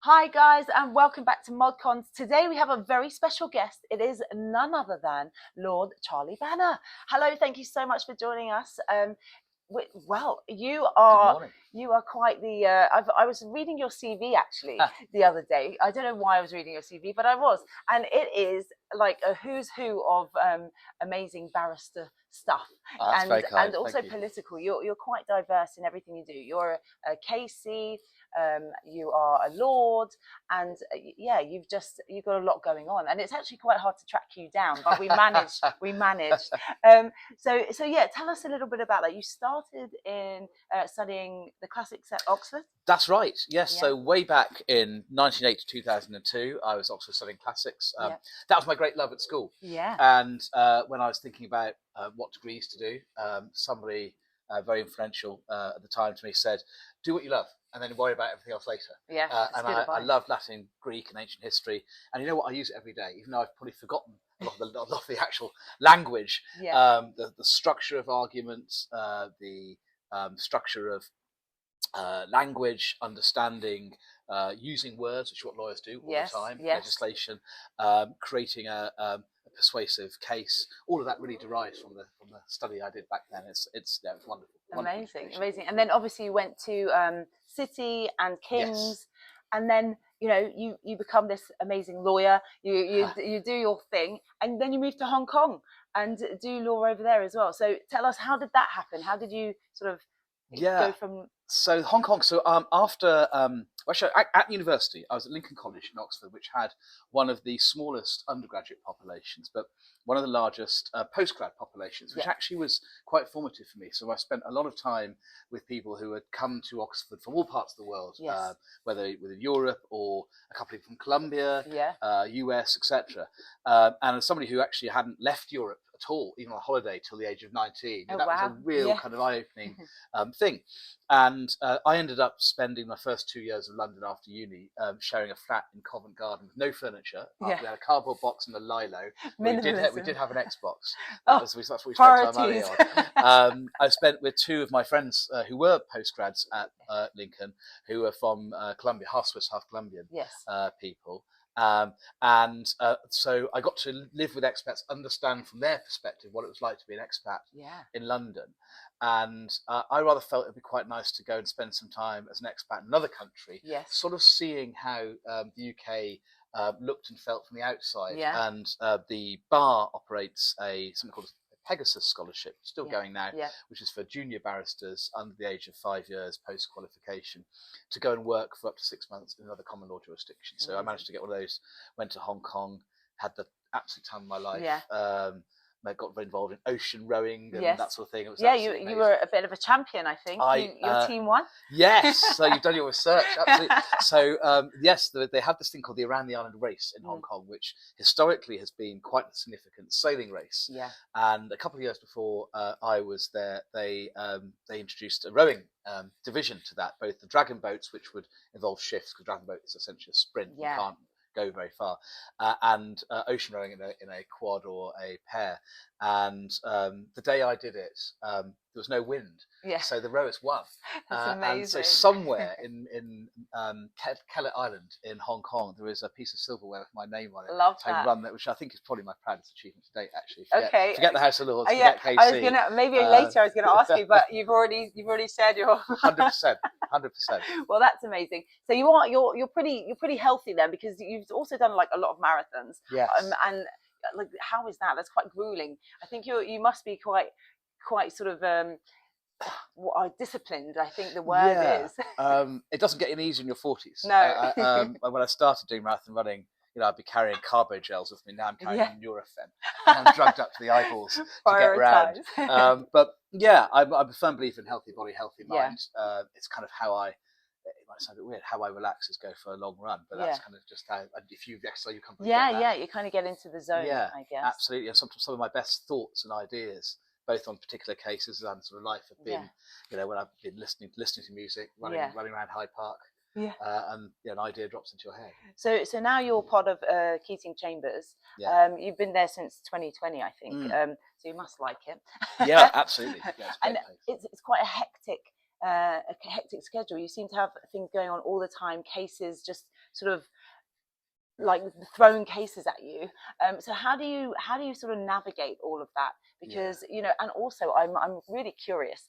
Hi guys, and welcome back to ModCons. Today we have a very special guest. It is none other than Lord Charlie Banner. Hello, thank you so much for joining us. Well, you are quite the. I was reading your CV actually the other day. I don't know why I was reading your CV, but I was, and it is like a who's who of amazing barrister stuff, that's very kind. and also political. You're quite diverse in everything you do. You're a KC. You are a lord, and yeah, you've got a lot going on, and it's actually quite hard to track you down, but we managed. So yeah, tell us a little bit about that. You started in studying the classics at Oxford. That's right. Yes. Yeah. So way back in 1980 to 2002, I was Oxford studying classics. That was my great love at school. Yeah. And when I was thinking about what degrees to do, somebody very influential at the time to me said, "Do what you love, and then worry about everything else later." Yeah. And I love Latin, Greek, and ancient history. And you know what? I use it every day, even though I've probably forgotten a lot of the actual language. Yeah. The structure of arguments, the structure of language, understanding, using words, which is what lawyers do all the time, legislation, creating a persuasive case. All of that really derives from the study I did back then. It's wonderful. Amazing. And then obviously you went to City and King's, and then you become this amazing lawyer. You do your thing, and then you move to Hong Kong and do law over there as well. So tell us, how did that happen? How did you sort of go from? So Hong Kong. So after actually at university, I was at Lincoln College in Oxford, which had one of the smallest undergraduate populations, but one of the largest postgrad populations, which actually was quite formative for me. So I spent a lot of time with people who had come to Oxford from all parts of the world, whether within Europe or a couple from Colombia, US, etc. And as somebody who actually hadn't left Europe at all, even on a holiday, till the age of 19, that was a real kind of eye-opening thing. And I ended up spending my first 2 years of London after uni sharing a flat in Covent Garden with no furniture. We had a cardboard box and a lilo. We did have an Xbox. That's what we spent our money on. I spent with two of my friends who were postgrads at Lincoln, who were from Colombia, half Swiss, half Colombian people. So I got to live with expats, understand from their perspective what it was like to be an expat in London. And I rather felt it'd be quite nice to go and spend some time as an expat in another country, sort of seeing how the UK looked and felt from the outside. And the bar operates something called a Pegasus Scholarship, still going now, which is for junior barristers under the age of 5 years post-qualification to go and work for up to 6 months in another common law jurisdiction. So I managed to get one of those, went to Hong Kong, had the absolute time of my life. I got very involved in ocean rowing and that sort of thing. It was you were a bit of a champion, I think. Your team won. Yes, so you've done your research, absolutely. So they have this thing called the Around the Island race in Hong Kong, which historically has been quite a significant sailing race. And a couple of years before I was there, they introduced a rowing division to that, both the dragon boats, which would involve shifts, because dragon boat is essentially a sprint. You can't go very far, and ocean rowing in a quad or a pair. And the day I did it, there was no wind, so the rowers won. That's amazing. And so somewhere in Kellet Island in Hong Kong, there is a piece of silverware with my name on it. Love that. Run that, which I think is probably my proudest achievement to date. Actually, forget the House of Lords. Later I was gonna ask you, but you've already said your 100%. Well, that's amazing. So you're pretty healthy then, because you've also done like a lot of marathons. And like, how is that? That's quite grueling. I think you must be quite sort of disciplined, I think the word is. It doesn't get any easier in your 40s. No. When I started doing marathon running, I'd be carrying carbo gels with me. Now I'm carrying Nurofen. I'm drugged up to the eyeballs to get round. But I'm a firm believer in healthy body, healthy mind. It's kind of how it might sound a bit weird, how I relax is go for a long run, but that's kind of just how, if you exercise, you come from you kind of get into the zone, I guess. Absolutely. And sometimes some of my best thoughts and ideas, both on particular cases and sort of life, have been, when I've been listening to music, running around Hyde Park, and an idea drops into your head. So now you're part of Keating Chambers. You've been there since 2020, I think. So you must like it. Yeah, absolutely. And it's quite a hectic a hectic schedule. You seem to have things going on all the time, cases just sort of like throwing cases at you. So how do you sort of navigate all of that? Because and also I'm really curious.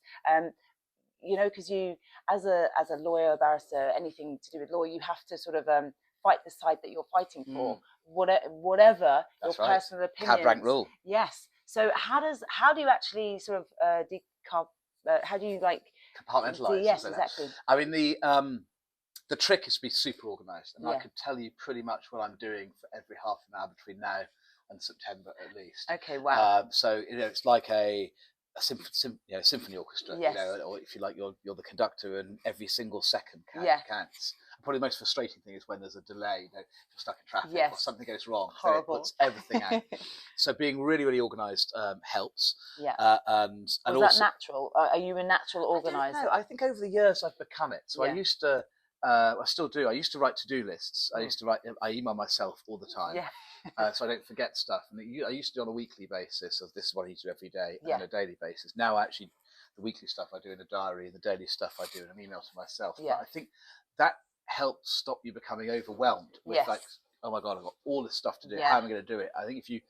Because you, as a lawyer, barrister, anything to do with law, you have to sort of fight the side that you're fighting for, whatever That's your right. personal opinions. Cab rank rule. Yes. So how do you actually sort of how do you like compartmentalize? yes, exactly. I mean, the trick is to be super organised, and I Yeah. could tell you pretty much what I'm doing for every half an hour between now and September at least. Okay. Wow. So it's like a symphony orchestra. Yes. Or if you like, you're the conductor, and every single second Yeah. counts. And probably the most frustrating thing is when there's a delay. You're stuck in traffic, Yes. or something goes wrong. Horrible. So it puts everything out. So being really, really organised helps. Yeah. And Was also, that natural? Are you a natural organizer? I think over the years I've become it. So Yeah. I used to. I still do. I used to write to-do lists. I email myself all the time. Yeah. So I don't forget stuff. And I used to do on a weekly basis of this is what I need to do every day, and Yeah. on a daily basis. Now, actually, the weekly stuff I do in a diary, the daily stuff I do in an email to myself. Yeah. But I think that helps stop you becoming overwhelmed with Yes. like, oh my God, I've got all this stuff to do. Yeah. How am I going to do it? I think if you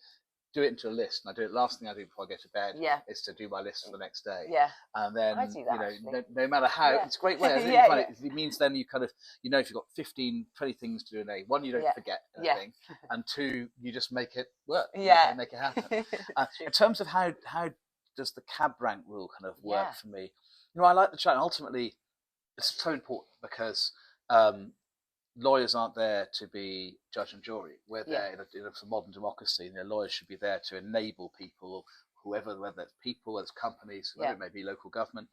do it into a list, and I do it last thing I do before I go to bed Yeah. is to do my list for the next day. Yeah. And then I do that, no matter how, Yeah. it's a great way. I think Yeah, find yeah. it means then you kind of if you've got 15, 20 things to do in a day, one, you don't Yeah. forget Yeah. anything, and two, you just make it work. Yeah. Make it happen. In terms of how does the cab rank rule kind of work Yeah. for me? I like the chat. Ultimately, it's so important because lawyers aren't there to be judge and jury. We're there in a modern democracy. Lawyers should be there to enable people, whether it's people, whether it's companies, whoever it may be, local government,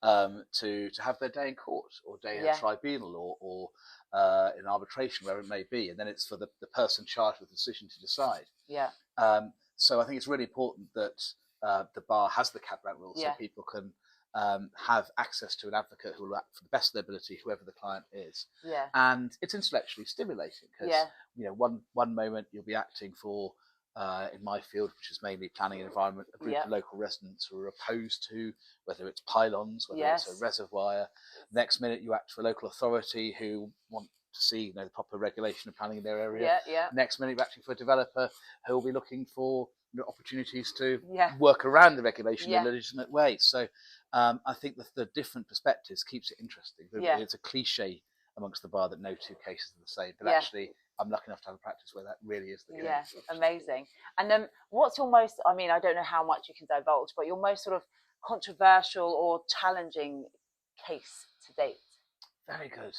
to have their day in court or day in a tribunal or in arbitration, wherever it may be. And then it's for the person charged with the decision to decide. Yeah. So I think it's really important that the bar has the cab rank rule so people can have access to an advocate who will act for the best of their ability, whoever the client is. Yeah. And it's intellectually stimulating because one moment you'll be acting for, in my field, which is mainly planning and environment, a group of local residents who are opposed to whether it's pylons, whether it's a reservoir. Next minute you act for a local authority who want to see the proper regulation of planning in their area. Next minute you're acting for a developer who will be looking for opportunities to work around the regulation in a legitimate way. So I think the different perspectives keeps it interesting. It's a cliche amongst the bar that no two cases are the same, but actually I'm lucky enough to have a practice where that really is the case. Yeah, amazing. And what's your most, I mean, I don't know how much you can divulge, but your most sort of controversial or challenging case to date? Very good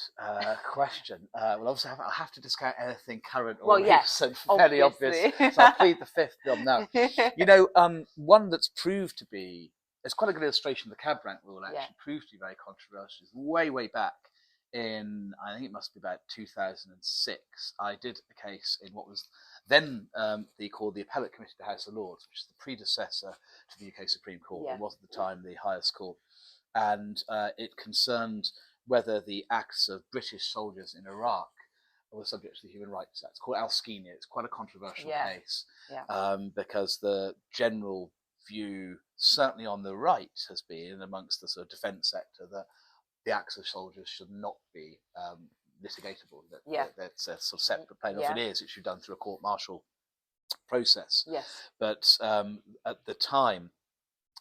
question. Well, obviously, I'll have to discount anything current or recent, fairly obvious. So I'll plead the fifth job now. One that's proved to be, it's quite a good illustration of the cab rank rule, actually, proved to be very controversial. It's way back in, I think it must be about 2006. I did a case in what was then called the Appellate Committee of the House of Lords, which is the predecessor to the UK Supreme Court. It was at the time the highest court. And it concerned whether the acts of British soldiers in Iraq were subject to the Human Rights Act. It's called Al-Skenia. It's quite a controversial case because the general view, certainly on the right, has been amongst the sort of defence sector that the acts of soldiers should not be litigatable. That's a sort of separate plane. If it is, it should be done through a court-martial process. But at the time,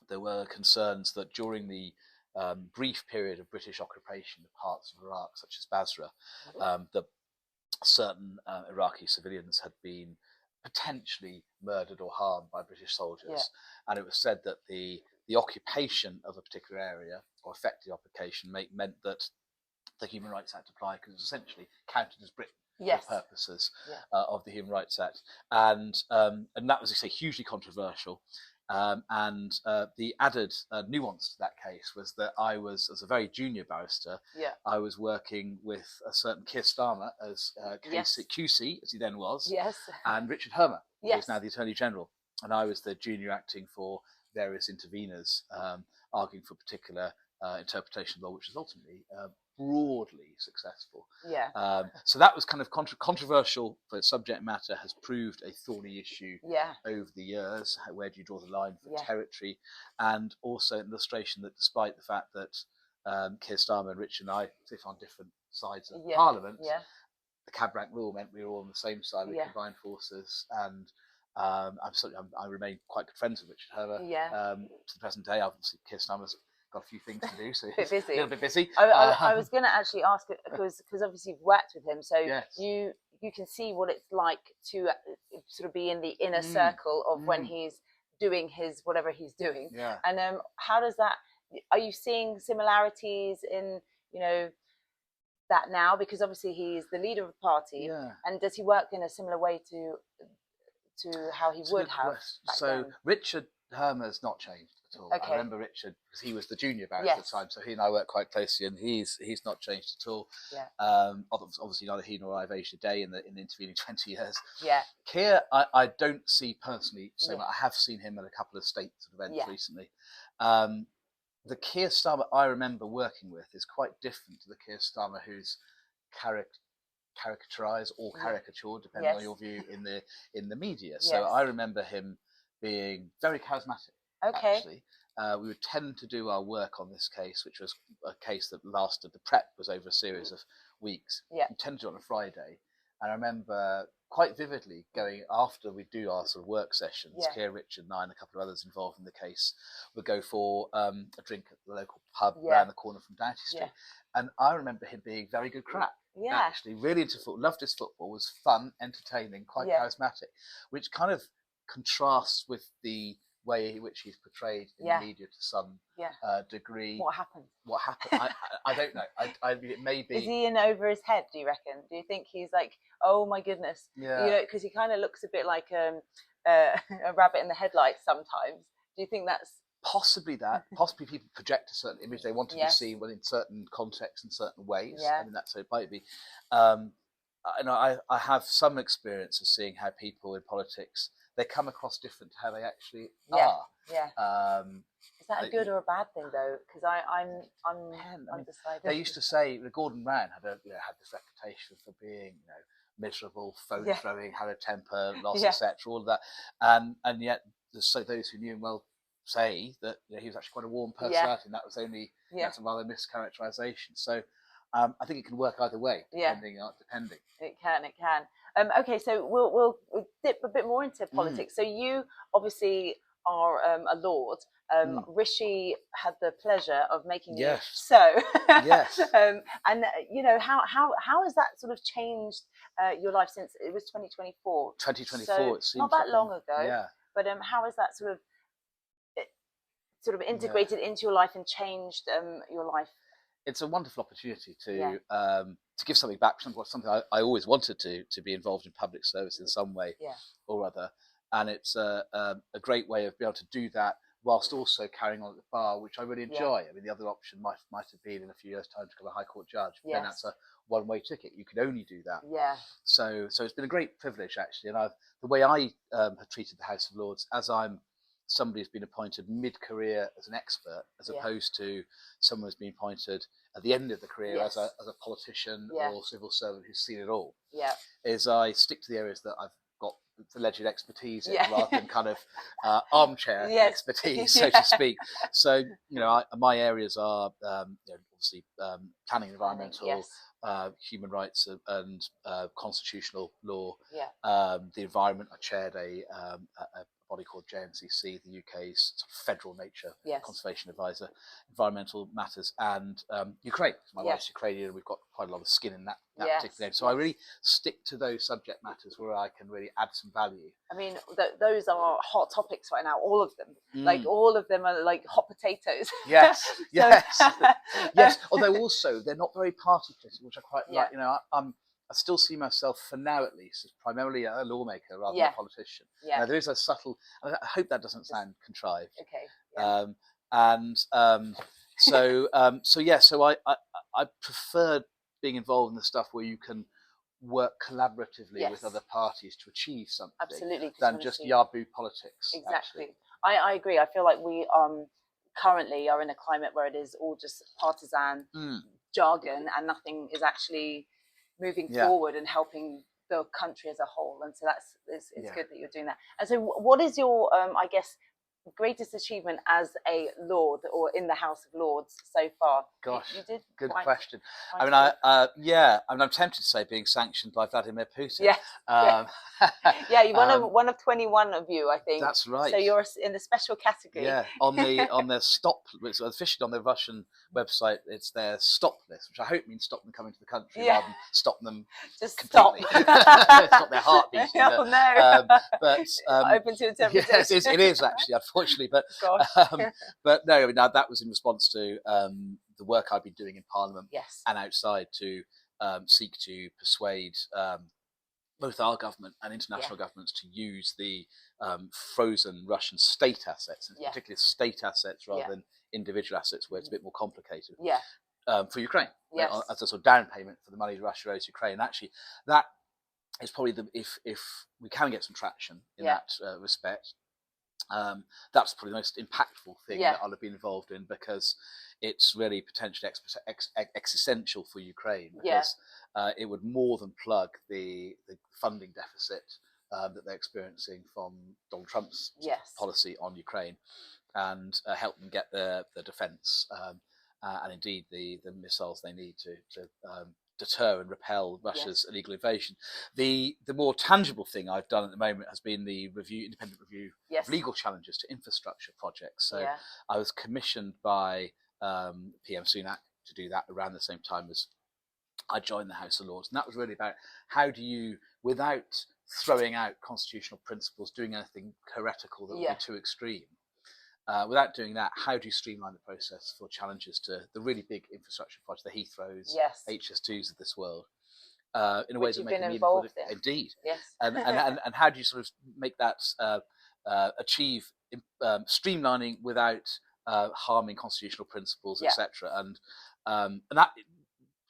there were concerns that during the brief period of British occupation of parts of Iraq, such as Basra, that certain Iraqi civilians had been potentially murdered or harmed by British soldiers. And it was said that the occupation of a particular area, or effective occupation, meant that the Human Rights Act applied because it was essentially counted as Britain for the purposes of the Human Rights Act. And that was, as I say, hugely controversial. And the added nuance to that case was that I was, as a very junior barrister, I was working with a certain Keir Starmer as QC, as he then was, and Richard Hermer, who is now the Attorney General. And I was the junior acting for various interveners, arguing for particular interpretation of law, which was ultimately broadly successful. So that was kind of controversial for its subject matter, has proved a thorny issue over the years. Where do you draw the line for territory? And also an illustration that despite the fact that Keir Starmer and Richard and I sit on different sides of Yeah. Parliament. Yeah. The cab rank rule meant we were all on the same side. We Yeah. combined forces, and I remain quite good friends with Richard Hermer. Yeah. To the present day, obviously Keir Starmer's got a few things to do, so Bit he's busy. a little bit busy. I was going to actually ask, because obviously you've worked with him, so Yes. you can see what it's like to sort of be in the inner circle of when he's doing his whatever he's doing. Yeah. And how does that? Are you seeing similarities in that now? Because obviously he's the leader of the party, and does he work in a similar way to how he would have back So then? Richard Hermer's not changed at all. Okay. I remember Richard because he was the junior barrister at the time, so he and I worked quite closely, and he's not changed at all. Yeah. Obviously neither he nor I have aged a day in the intervening 20 years. Yeah. Keir, I don't see personally so much. I have seen him at a couple of state events recently. The Keir Starmer I remember working with is quite different to the Keir Starmer who's caricaturized or caricatured, depending on your view in the media. So I remember him being very charismatic. Okay. Actually, we would tend to do our work on this case, which was a case that lasted. The prep was over a series of weeks. Yeah. We tended to do it on a Friday, and I remember quite vividly going after we do our sort of work sessions. Keir, Richard, and I, and a couple of others involved in the case would go for a drink at the local pub around the corner from Doughty Street, and I remember him being very good crack. Yeah. Actually, really into football, loved his football, was fun, entertaining, quite charismatic, which kind of contrasts with the way in which he's portrayed in the media to some degree. What happened? I don't know. It may be. Is he in over his head, do you reckon? Do you think he's like, oh my goodness? Yeah. Because he kind of looks a bit like a rabbit in the headlights sometimes. Do you think that's... Possibly that. Possibly people project a certain image they want to be seen in certain contexts and certain ways. Yeah. I mean, that's so it might be. And I have some experience of seeing how people in politics, they come across different to how they actually are. Yeah. Is that a good or a bad thing though? Because I'm undecided. They used to say Gordon Brown had this reputation for being miserable, phone throwing, had a temper, lost, etc. All of that, and yet there's those who knew him well say that he was actually quite a warm personality, and that was only that's a rather mischaracterization. So I think it can work either way, depending. It can. Okay, so we'll dip a bit more into politics. So you obviously are a Lord. Rishi had the pleasure of making you so. Yes. And how has that sort of changed your life since it was 2024? 2024. So it seems not that like long ago. Yeah. But how has that sort of integrated into your life and changed your life? It's a wonderful opportunity to give something back. Something I always wanted to be involved in public service in some way or other, and it's a great way of being able to do that whilst also carrying on at the bar, which I really enjoy. I mean, the other option might have been in a few years' time to become a High Court judge. Then that's a one-way ticket. You can only do that. Yeah. So it's been a great privilege actually, and the way I have treated the House of Lords as I'm somebody who's been appointed mid-career as an expert, as opposed to someone who's been appointed at the end of the career as a politician or civil servant who's seen it all. Yeah, is I stick to the areas that I've got alleged expertise in, rather than kind of armchair expertise, so to speak. So my areas are obviously planning, environmental, human rights, and constitutional law. The environment. I chaired a body called JNCC, the UK's sort of federal nature conservation advisor, environmental matters, and Ukraine. My wife's Ukrainian, and we've got quite a lot of skin in that particular game. So I really stick to those subject matters where I can really add some value. I mean, those are hot topics right now, all of them. Like, all of them are like hot potatoes. Yes, yes. Although also, they're not very party political, which I quite like. I still see myself, for now at least, as primarily a lawmaker rather than a politician. Now, there is a subtle, I hope that doesn't sound contrived. Okay. So I prefer being involved in the stuff where you can work collaboratively with other parties to achieve something. Absolutely. Than just Yahoo politics. Exactly. I agree. I feel like we currently are in a climate where it is all just partisan jargon, and nothing is actually moving forward and helping the country as a whole. And so it's good that you're doing that. And so what is your I guess greatest achievement as a Lord or in the House of Lords so far? Gosh, you did good quite, question. quite Yeah, I mean, I'm tempted to say being sanctioned by Vladimir Putin. Yes. Um, yeah, you're one of 21 of you, I think. That's right. So you're in the special category. Yeah, on the stop, it's officially on the Russian website, it's their stop list, which I hope means stop them coming to the country rather than stop them just completely. Stop their heart beating. Oh no! But open to interpretation. Yes, it is actually, unfortunately. But but no, I mean, that was in response to the work I've been doing in Parliament and outside to seek to persuade both our government and international governments to use the frozen Russian state assets, and particularly state assets rather than individual assets, where it's a bit more complicated. For Ukraine, as a sort of down payment for the money Russia owes Ukraine. Actually, that is probably if we can get some traction in that respect, that's probably the most impactful thing that I'll have been involved in, because it's really potentially existential for Ukraine, because it would more than plug the funding deficit that they're experiencing from Donald Trump's policy on Ukraine, and help them get the defence and indeed the missiles they need to deter and repel Russia's illegal invasion. The more tangible thing I've done at the moment has been the independent review of legal challenges to infrastructure projects. So I was commissioned by PM Sunak to do that around the same time as I joined the House of Lords, and that was really about how do you, without throwing out constitutional principles, doing anything heretical that would be too extreme, without doing that, how do you streamline the process for challenges to the really big infrastructure projects, the Heathrows, HS2s of this world, in a way that make it meaningful? Indeed. And how do you sort of make that achieve streamlining without harming constitutional principles, etc. And that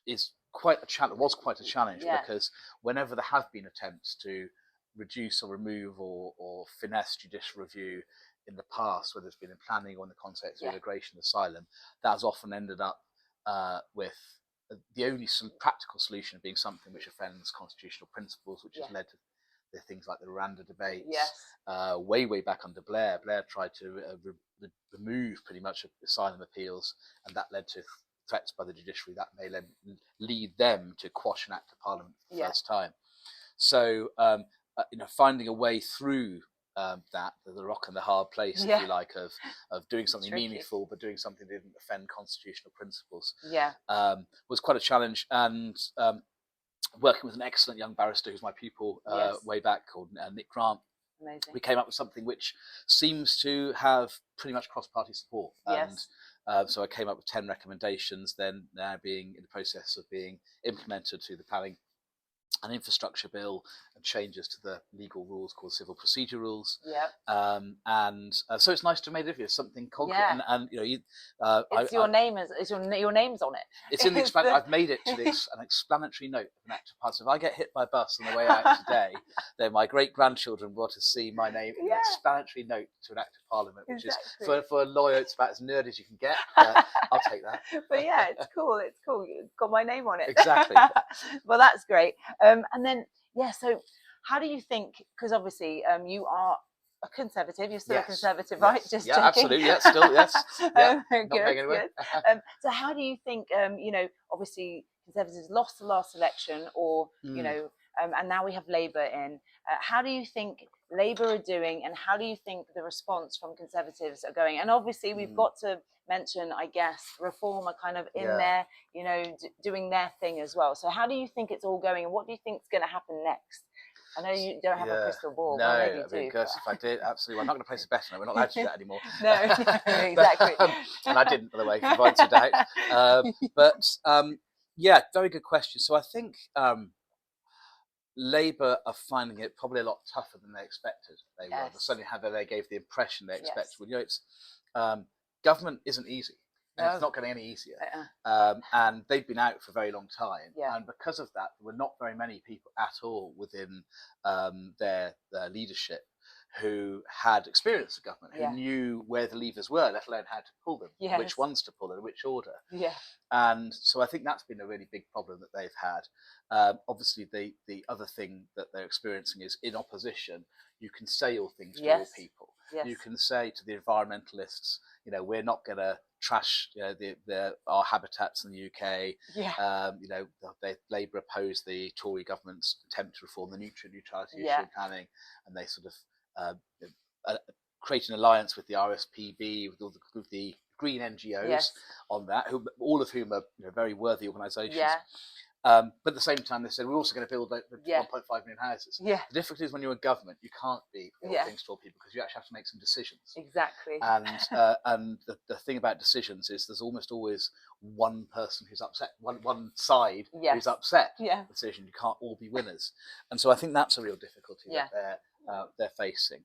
is quite a challenge. Was quite a challenge because whenever there have been attempts to reduce or remove or finesse judicial review in the past, whether it's been in planning or in the context of immigration and asylum, that has often ended up with the only practical solution being something which offends constitutional principles, which has led to the things like the Rwanda debates. Way back under Blair. Blair tried to remove pretty much asylum appeals, and that led to threats by the judiciary that may lead them to quash an act of parliament for the first time. So, finding a way through that, the rock and the hard place, if you like, of doing something meaningful, but doing something that didn't offend constitutional principles, was quite a challenge. And working with an excellent young barrister who's my pupil way back, called Nick Grant, we came up with something which seems to have pretty much cross-party support. And so I came up with 10 recommendations, then now being in the process of being implemented through the planning and infrastructure bill, and changes to the legal rules called civil procedure rules. So it's nice to make it something concrete. And it's your name's on it. It's in the I've made it to an explanatory note of an act of parliament. So if I get hit by a bus on the way out today, then my great grandchildren will to see my name in an explanatory note to an act of parliament, which is for a lawyer, it's about as nerdy as you can get. I'll take that. But it's cool. It's cool. You've got my name on it. Exactly. Well, that's great. And then so how do you think, because obviously you are a Conservative, you're still a Conservative, right? Just checking. Absolutely, still, yes. Good. So how do you think, obviously Conservatives lost the last election, or, and now we have Labour in. How do you think Labour are doing, and how do you think the response from Conservatives are going? And obviously we've got to mention, I guess, Reform are kind of in there, doing their thing as well. So how do you think it's all going, and what do you think is going to happen next? I know you don't have a crystal ball. No, well, maybe you do. Because if I did, absolutely. Well, I'm not going to place a bet on it. We're not allowed to do that anymore. No, exactly. And I didn't, by the way, for avoidance of doubt. Very good question. So I think Labour are finding it probably a lot tougher than they expected they were. Certainly they gave the impression they expected. Well, it's government isn't easy. And it's not getting any easier. And they've been out for a very long time. And because of that, there were not very many people at all within their leadership who had experience of government, who knew where the levers were, let alone how to pull them, which ones to pull in which order. And so I think that's been a really big problem that they've had. Obviously, the other thing that they're experiencing is in opposition, you can say all things to all people. Yes. You can say to the environmentalists, you know, we're not going to trash, you know, our habitats in the UK. Yeah. You know, Labour opposed the Tory government's attempt to reform the nutrient neutrality Yeah. issue planning, and they sort of create an alliance with the RSPB, with the green NGOs Yes. on that, all of whom are, you know, very worthy organisations. Yeah. But at the same time, they said we're also going to build Yeah. 1.5 million houses. Yeah. The difficulty is when you're in government, you can't be all Yeah. things to all people because you actually have to make some decisions. Exactly. And the thing about decisions is there's almost always one person who's upset, one side Yes. who's upset. Yeah. The decision. You can't all be winners, and so I think that's a real difficulty Yeah. that they're facing.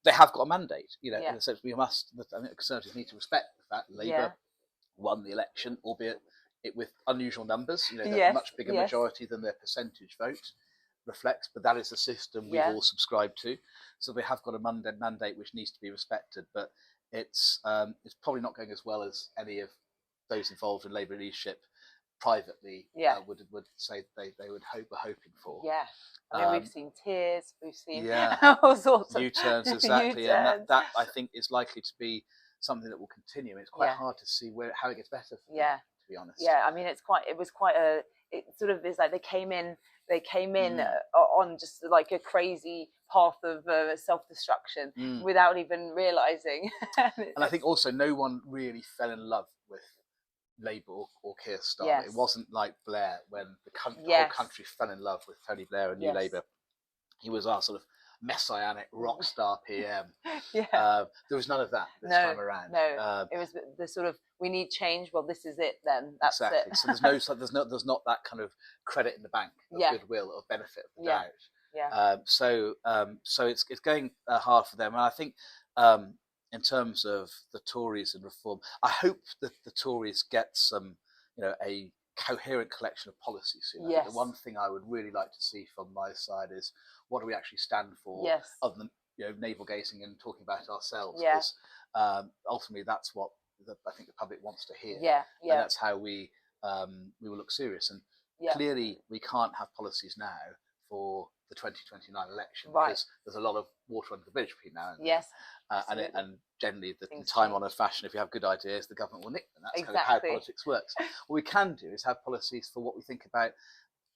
They have got a mandate, you know, Yeah. in the sense we must. I think the Conservatives need to respect the fact Labour Yeah. won the election, albeit it with unusual numbers. You know, they're Yes. a much bigger Yes. majority than their percentage vote reflects, but that is the system we've Yeah. all subscribed to. So they have got a mandate which needs to be respected, but it's probably not going as well as any of those involved in Labour leadership privately Yeah. would say they were hoping for. Yeah. I mean, we've seen tears, we've seen all sorts of U-turns, exactly, and U-turns. that I think is likely to be something that will continue. It's quite Yeah. hard to see how it gets better for them, Yeah. to be honest. Yeah, I mean, it sort of is like they came in on just like a crazy path of self-destruction without even realizing. And I think also no one really fell in love with Labour or Keir Starmer. Yes. It wasn't like Blair when the whole Yes. country fell in love with Tony Blair and New Yes. Labour. He was our sort of messianic rock star PM. Yeah. There was none of that this time around. No, it was the sort of we need change. Well, this is it then. That's exactly. it. So there's not that kind of credit in the bank of goodwill or benefit of the doubt. Yeah. So it's going hard for them, and I think in terms of the Tories and reform, I hope that the Tories get some, you know, a coherent collection of policies. You know? Yes. The one thing I would really like to see from my side is what do we actually stand for, Yes. other than, you know, navel gazing and talking about ourselves. Yeah. Because ultimately that's what I think the public wants to hear. Yeah. Yeah. And that's how we will look serious. And clearly we can't have policies now for the 2029 election because there's a lot of water under the bridge between now and then. Yes. And generally, in time-honoured fashion, if you have good ideas, the government will nick them. That's kind of how politics works. What we can do is have policies for what we think about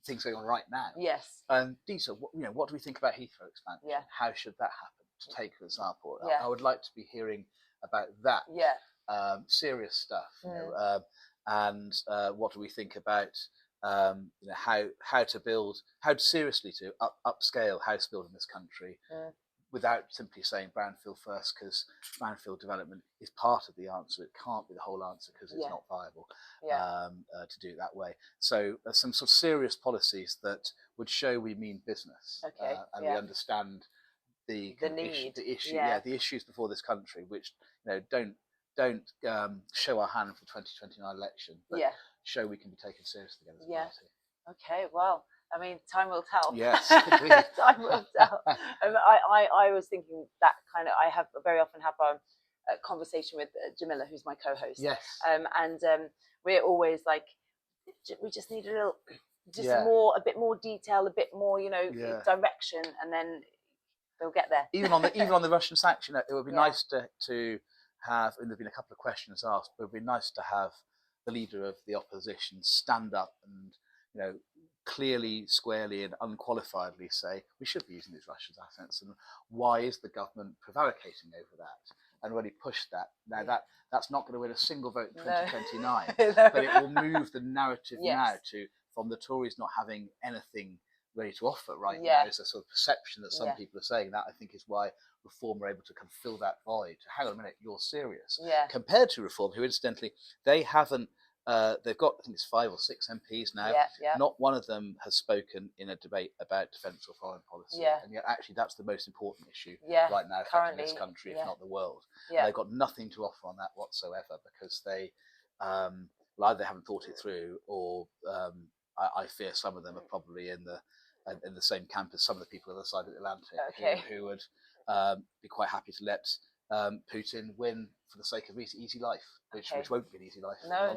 things going on right now. Yes. And Disa, what do we think about Heathrow expansion? Yeah. How should that happen? To take an example, Yeah. I would like to be hearing about that. Yeah. Serious stuff. You know, and what do we think about? You know, how to seriously to upscale house building in this country without simply saying brownfield first, because brownfield development is part of the answer. It can't be the whole answer because it's not viable to do it that way. So some sort of serious policies that would show we mean business and we understand the issues before this country, which, you know, don't show our hand for the 2029 election, but show we can be taken seriously again as a party. Okay, well, I mean, time will tell. Yes, time will tell. I was thinking that kind of. I very often have a conversation with Jamila, who's my co-host. Yes. And we're always like, we just need a bit more detail, a bit more, you know, direction, and then they'll get there. Even on the Russian sanction, it would be nice to have. And there've been a couple of questions asked, but it would be nice to have the leader of the opposition stand up and, you know, clearly, squarely, and unqualifiedly say we should be using these Russian assets, and why is the government prevaricating over that, and really push that. Now that's not going to win a single vote in 2029, but it will move the narrative now from the Tories not having anything ready to offer right now. There's a sort of perception that some people are saying that. I think is why Reform are able to kind of fill that void. Hang on a minute, you're serious. Compared to Reform, who incidentally they haven't. They've got, I think it's 5 or 6 MPs now. Not one of them has spoken in a debate about defence or foreign policy. And yet actually that's the most important issue right now affecting this country, if not the world. They've got nothing to offer on that whatsoever because they either haven't thought it through or I fear some of them are probably in the same camp as some of the people on the other side of the Atlantic who would be quite happy to let Putin win for the sake of easy life, which won't be an easy life. No.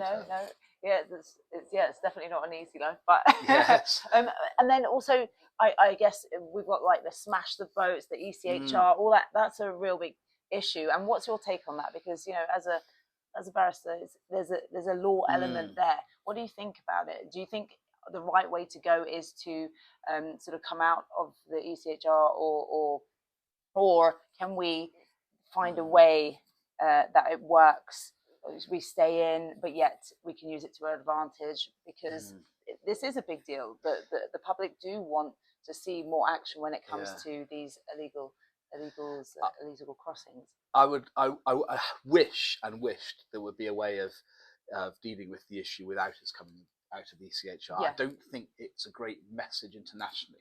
Yeah, it's definitely not an easy life. But yes. And then also, I guess we've got like the smash the votes, the ECHR, all that. That's a real big issue. And what's your take on that? Because as a barrister, there's a law element there. What do you think about it? Do you think the right way to go is to sort of come out of the ECHR, or can we find a way that it works? We stay in, but yet we can use it to our advantage, because this is a big deal. The public do want to see more action when it comes to these illegal crossings. I wished there would be a way of dealing with the issue without us coming out of the ECHR. I don't think it's a great message internationally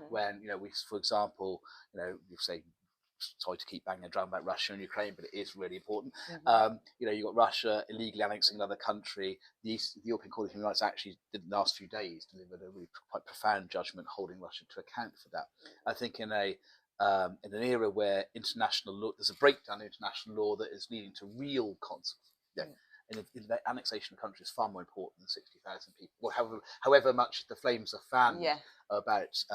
when we, for example, you say, sorry to keep banging a drum about Russia and Ukraine, but it is really important. You've got Russia illegally annexing another country. The European Court of Human Rights actually, in the last few days, delivered a really quite profound judgment holding Russia to account for that. I think in an era where international law, there's a breakdown in international law that is leading to real consequences. In the annexation of country is far more important than 60,000 people. Well, however much the flames are fanned about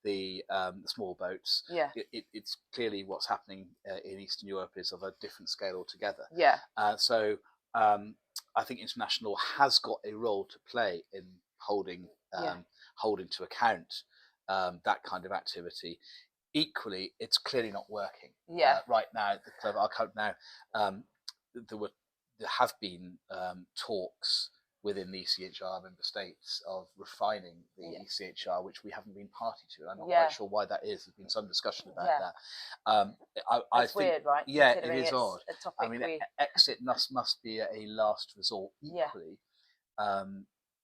the small boats, it's clearly what's happening in Eastern Europe is of a different scale altogether. So I think international law has got a role to play in holding to account that kind of activity. Equally, it's clearly not working. Right now, there have been talks within the ECHR member states of refining the ECHR, which we haven't been party to. I'm not quite sure why that is. There's been some discussion about that. I think, weird, right? Yeah, it is odd. I mean, exit must be a last resort. Equally,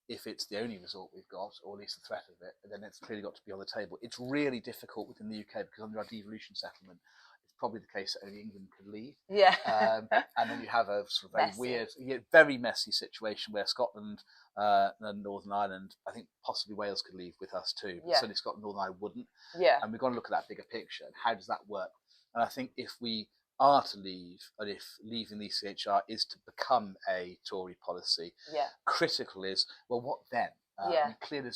if it's the only resort we've got, or at least the threat of it, then it's clearly got to be on the table. It's really difficult within the UK because under our devolution settlement, it's probably the case that only England could leave. And then you have a sort of very weird, very messy situation where Scotland and Northern Ireland, I think possibly Wales could leave with us too, but certainly Scotland and Northern Ireland wouldn't. And we've got to look at that bigger picture and how does that work? And I think if we are to leave, and if leaving the ECHR is to become a Tory policy, critical is, well, what then? I mean, clearly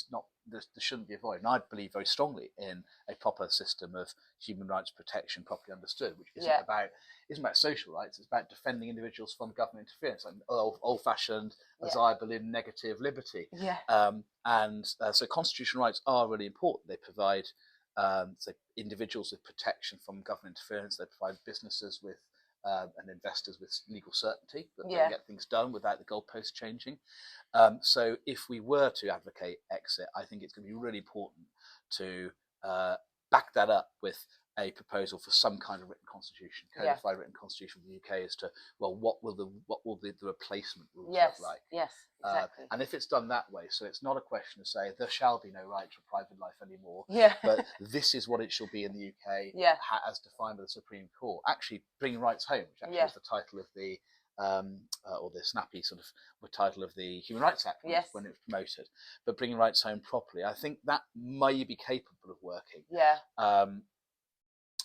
there shouldn't be a void. And I believe very strongly in a proper system of human rights protection, properly understood, which isn't about social rights. It's about defending individuals from government interference, like old-fashioned, as I believe, negative liberty. So constitutional rights are really important. They provide so individuals with protection from government interference. They provide businesses with and investors with legal certainty that they can get things done without the goalposts changing. So if we were to advocate exit, I think it's going to be really important to back that up with a proposal for some kind of written constitution, codified written constitution for the UK as to, well, what will the replacement rules look like? Exactly. And if it's done that way, so it's not a question of saying there shall be no right to private life anymore, but this is what it shall be in the UK as defined by the Supreme Court. Actually, bringing rights home, which actually is the title of the or the snappy sort of title of the Human Rights Act when it was promoted, but bringing rights home properly, I think that may be capable of working.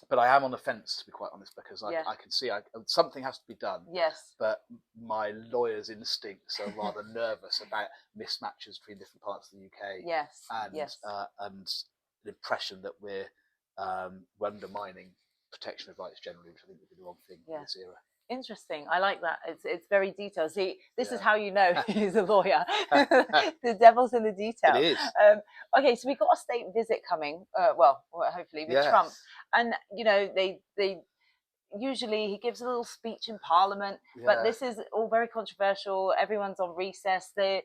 But I am on the fence, to be quite honest, because I can see something has to be done. But my lawyer's instincts are rather nervous about mismatches between different parts of the UK. And the impression that we're undermining protection of rights generally, which I think would be the wrong thing in this era. Interesting. I like that. It's very detailed. See, this is how you know he's a lawyer. The devil's in the detail. It is. Okay, so we've got a state visit coming. Well, hopefully with Trump, and they usually he gives a little speech in Parliament, but this is all very controversial. Everyone's on recess. They're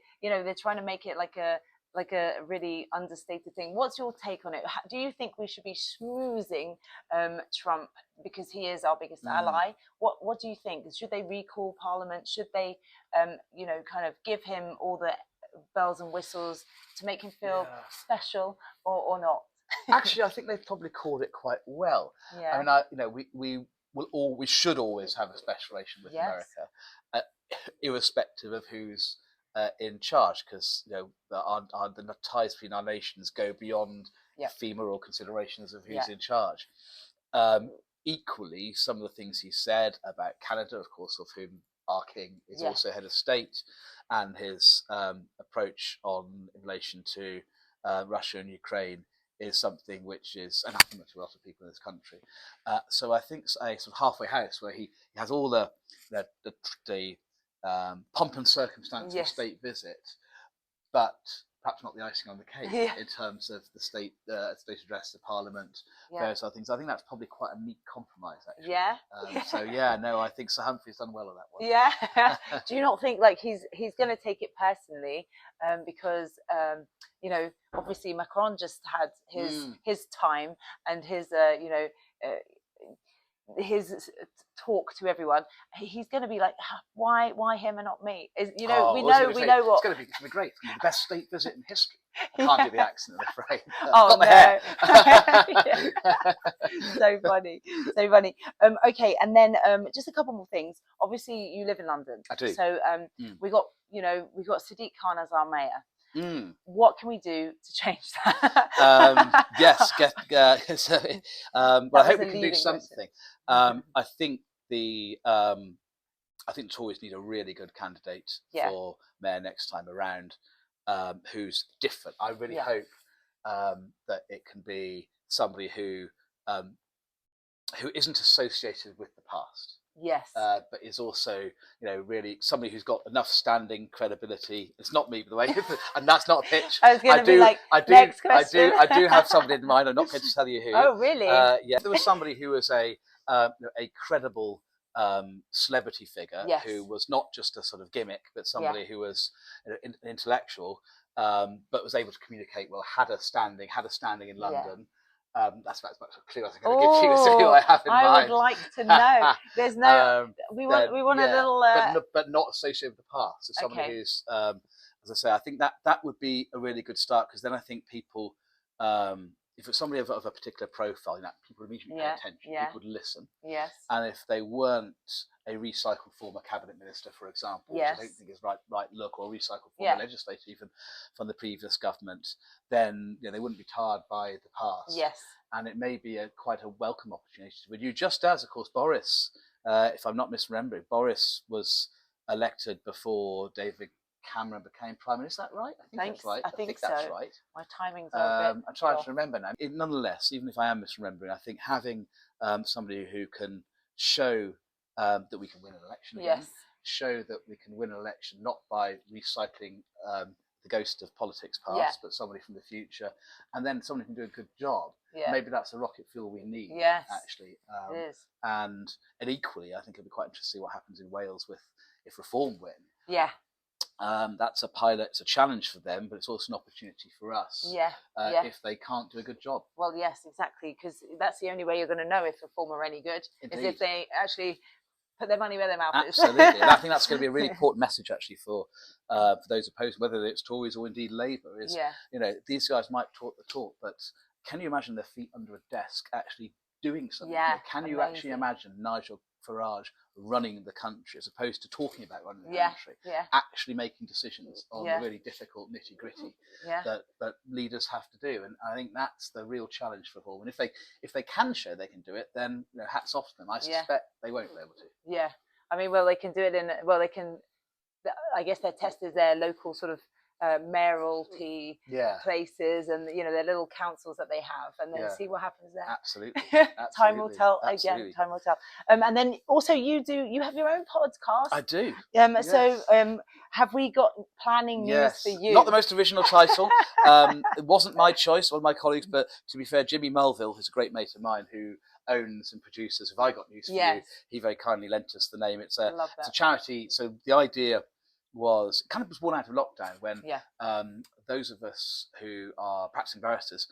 trying to make it like a really understated thing. What's your take on it? Do you think we should be schmoozing Trump because he is our biggest ally? What do you think? Should they recall Parliament? Should they, kind of give him all the bells and whistles to make him feel special, or not? Actually, I think they've probably called it quite well. I mean, we should always have a special relation with America, irrespective of who's in charge, because the ties between our nations go beyond ephemeral considerations of who's in charge. equally, some of the things he said about Canada, of course, of whom our king is also head of state, and his approach in relation to Russia and Ukraine is something which is anathema to a lot of people in this country. So I think a sort of halfway house where he has all the pomp and circumstance of a state visit, but perhaps not the icing on the cake in terms of the state address to Parliament, various other things. I think that's probably quite a neat compromise, actually. I think Sir Humphrey's done well on that one. Yeah. Do you not think like he's going to take it personally because obviously Macron just had his time and his his talk to everyone. He's going to be like, why him and not me? We know what it's going to be great. It's going to be the best state visit in history. I can't do the accent, I'm afraid. Oh no! So funny. Okay, and then just a couple more things. Obviously, you live in London. I do. So we got Sadiq Khan as our mayor. What can we do to change that? Yes, I hope we can do something. I think the Tories need a really good candidate for mayor next time around, who's different. I really hope that it can be somebody who isn't associated with the past. Yes. But is also, really somebody who's got enough standing credibility. It's not me, by the way, and that's not a pitch. I was going to be like, next question. I do have somebody in mind. I'm not going to tell you who. Oh, really? There was somebody who was a credible celebrity figure who was not just a sort of gimmick, but somebody who was an intellectual, but was able to communicate well, had a standing in London. That's about as much a clue I think I'm going to give you as to who I have in mind. I would like to know. There's no. We want a little. But not associated with the past. So somebody who's, as I say, I think that would be a really good start, because then I think people, if it's somebody of a particular profile, people immediately pay attention. People would listen. Yes. And if they weren't a recycled former cabinet minister, for example, which I don't think is right look, or a recycled former legislator even from the previous government, then they wouldn't be tarred by the past. Yes. And it may be quite a welcome opportunity with you, just as, of course, Boris, if I'm not misremembering, Boris was elected before David Cameron became Prime Minister. Is that right? I think that's right. I think that's so. right. My timings are a bit I'm trying to remember now. Nonetheless, even if I am misremembering, I think having somebody who can show that we can win an election again, show that we can win an election not by recycling the ghost of politics past, but somebody from the future, and then somebody who can do a good job. Maybe that's the rocket fuel we need, actually. It is. And equally, I think it'll be quite interesting to see what happens in Wales if Reform win. Yeah. That's a pilot, it's a challenge for them, but it's also an opportunity for us if they can't do a good job. Well, yes, exactly, because that's the only way you're going to know if Reform are any good, is if they actually put their money where their mouth is. Absolutely. And I think that's going to be a really important message, actually, for those opposed, whether it's Tories or indeed Labour, is, these guys might talk the talk, but can you imagine their feet under a desk actually doing something? Can you actually imagine Nigel Farage running the country, as opposed to talking about running the country, actually making decisions on the really difficult nitty gritty that leaders have to do? And I think that's the real challenge for Hall. And if they can show they can do it, then hats off to them. I suspect they won't be able to. Yeah, I mean, they can do it they can. I guess their test is their local sort of mayoralty places, and their little councils that they have, and then see what happens there. Absolutely. Time will tell. Again, time will tell. And then also you have your own podcast. I do. So have we got planning news for you? Not the most original title. It wasn't my choice, one of my colleagues, but to be fair, Jimmy Mulville, who's a great mate of mine who owns and produces Have I Got News for You, he very kindly lent us the name. It's a charity. So the idea was born out of lockdown, when those of us who are practicing barristers,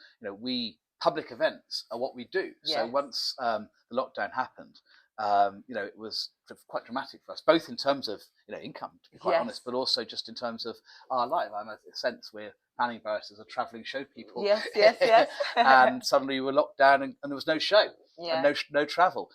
public events are what we do. So once the lockdown happened, it was quite dramatic for us, both in terms of income, to be quite honest, but also just in terms of our life. In a sense, we're planning barristers are travelling show people. Yes. And suddenly we were locked down, and there was no show. And no travel.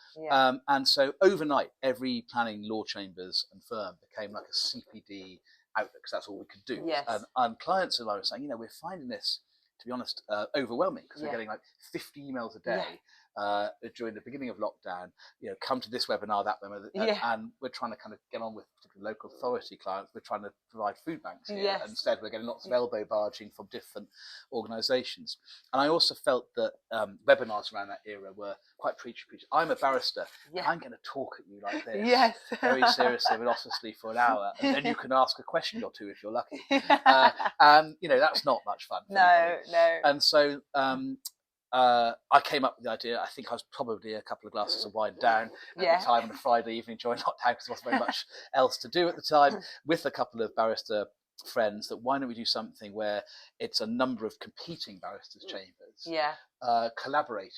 And so overnight, every planning law chambers and firm became like a CPD outlet, because that's all we could do. And clients of mine were saying, we're finding this, to be honest, overwhelming, because we're getting like 50 emails a day during the beginning of lockdown, come to this webinar, that webinar, and we're trying to kind of get on with particularly local authority clients. We're trying to provide food banks here. Yes. Instead, we're getting lots of elbow barging from different organisations. And I also felt that webinars around that era were quite preachy. I'm a barrister. Yeah. I'm going to talk at you like this, yes, very seriously and honestly for an hour, and then you can ask a question or two if you're lucky. And that's not much fun. For anybody. No. And so I came up with the idea. I think I was probably a couple of glasses of wine down at the time on a Friday evening during lockdown because there wasn't very much else to do at the time, with a couple of barrister friends, that why don't we do something where it's a number of competing barristers' chambers collaborating,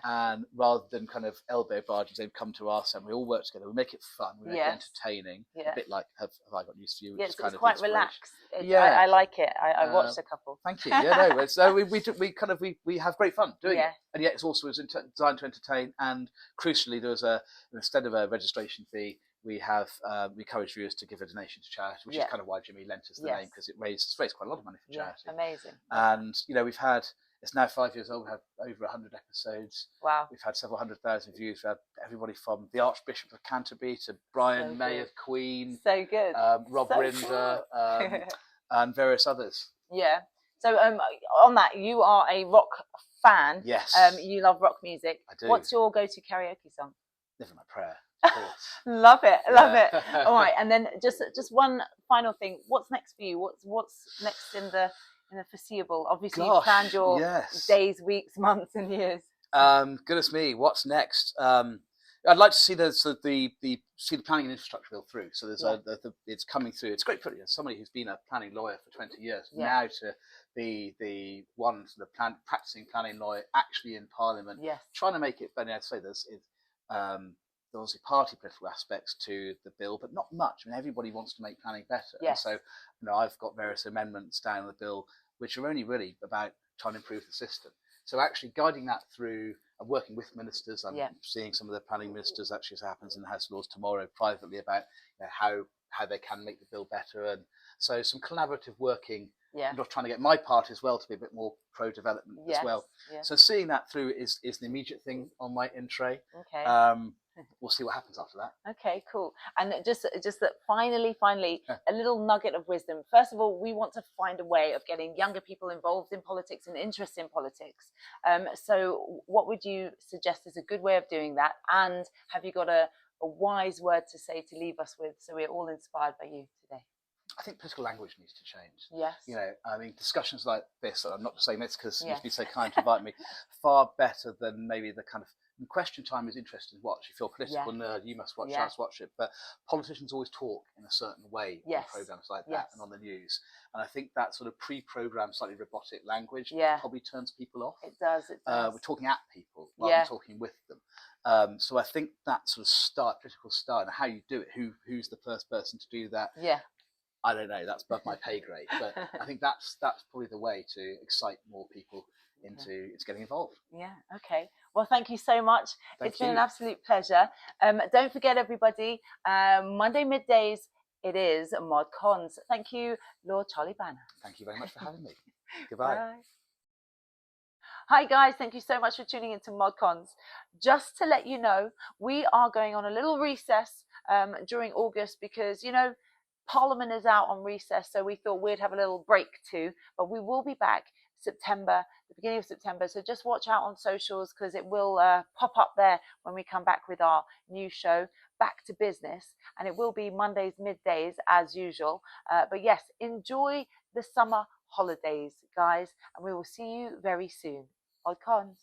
and rather than kind of elbow barges, they'd come to us and we all work together. We make it fun, we make it entertaining, a bit like Have I Got Used to You, which is kind of quite relaxed. I like it. I watched a couple. Thank you. So we have great fun doing it, and yet it's also designed to entertain. And crucially, there was instead of a registration fee, we encourage viewers to give a donation to charity, which is kind of why Jimmy lent us the name, because it's raised quite a lot of money for charity. Amazing. And we've had, it's now 5 years old. We have over 100 episodes. Wow. We've had several 100,000 views. We've had everybody from the Archbishop of Canterbury to Brian May of Queen. So good. Rob Rinder, and various others. Yeah. So on that, you are a rock fan. Yes. You love rock music. I do. What's your go-to karaoke song? Living My Prayer. Of course. Love it. All right, and then just one final thing. What's next for you? What's next in the foreseeable? Obviously, you've planned your days, weeks, months, and years. Goodness me, what's next? I'd like to see the planning and infrastructure bill through. So there's it's coming through. It's great for somebody who's been a planning lawyer for 20 years now to be the one practicing planning lawyer actually in Parliament, trying to make it. But I'd say there's obviously party political aspects to the bill, but not much. I mean, everybody wants to make planning better. Yes. And so, I've got various amendments down the bill, which are only really about trying to improve the system. So actually guiding that through and working with ministers. I'm seeing some of the planning ministers, actually, as happens in the House of Lords tomorrow, privately about how they can make the bill better. And so some collaborative working, not trying to get my party as well to be a bit more pro-development as well. Yes. So seeing that through is the immediate thing on my in tray. Okay. We'll see what happens after that. Okay, cool. And just that finally, a little nugget of wisdom. First of all, we want to find a way of getting younger people involved in politics and interested in politics. So what would you suggest is a good way of doing that? And have you got a wise word to say to leave us with, so we're all inspired by you today? I think political language needs to change. Yes. I mean, discussions like this, and I'm not just saying this because you've been so kind to invite me, far better than maybe the kind of question time is interesting to watch. You feel political nerd, you must watch us watch it. But politicians always talk in a certain way on programmes like that and on the news. And I think that sort of pre-programmed, slightly robotic language probably turns people off. It does. We're talking at people rather than talking with them. So I think that sort of political start, and how you do it, who's the first person to do that. Yeah. I don't know. That's above my pay grade, but I think that's probably the way to excite more people into getting involved. Yeah. Okay. Well, thank you so much. It's been an absolute pleasure. Don't forget, everybody, Monday middays, it is Mod Cons. Thank you, Lord Charlie Banner. Thank you very much for having me. Goodbye. Bye. Hi guys, thank you so much for tuning into Mod Cons. Just to let you know, we are going on a little recess during August because, Parliament is out on recess, so we thought we'd have a little break too. But we will be back September, the beginning of September. So just watch out on socials because it will pop up there when we come back with our new show, Back to Business. And it will be Mondays middays as usual. But yes, enjoy the summer holidays, guys. And we will see you very soon. Mod Cons.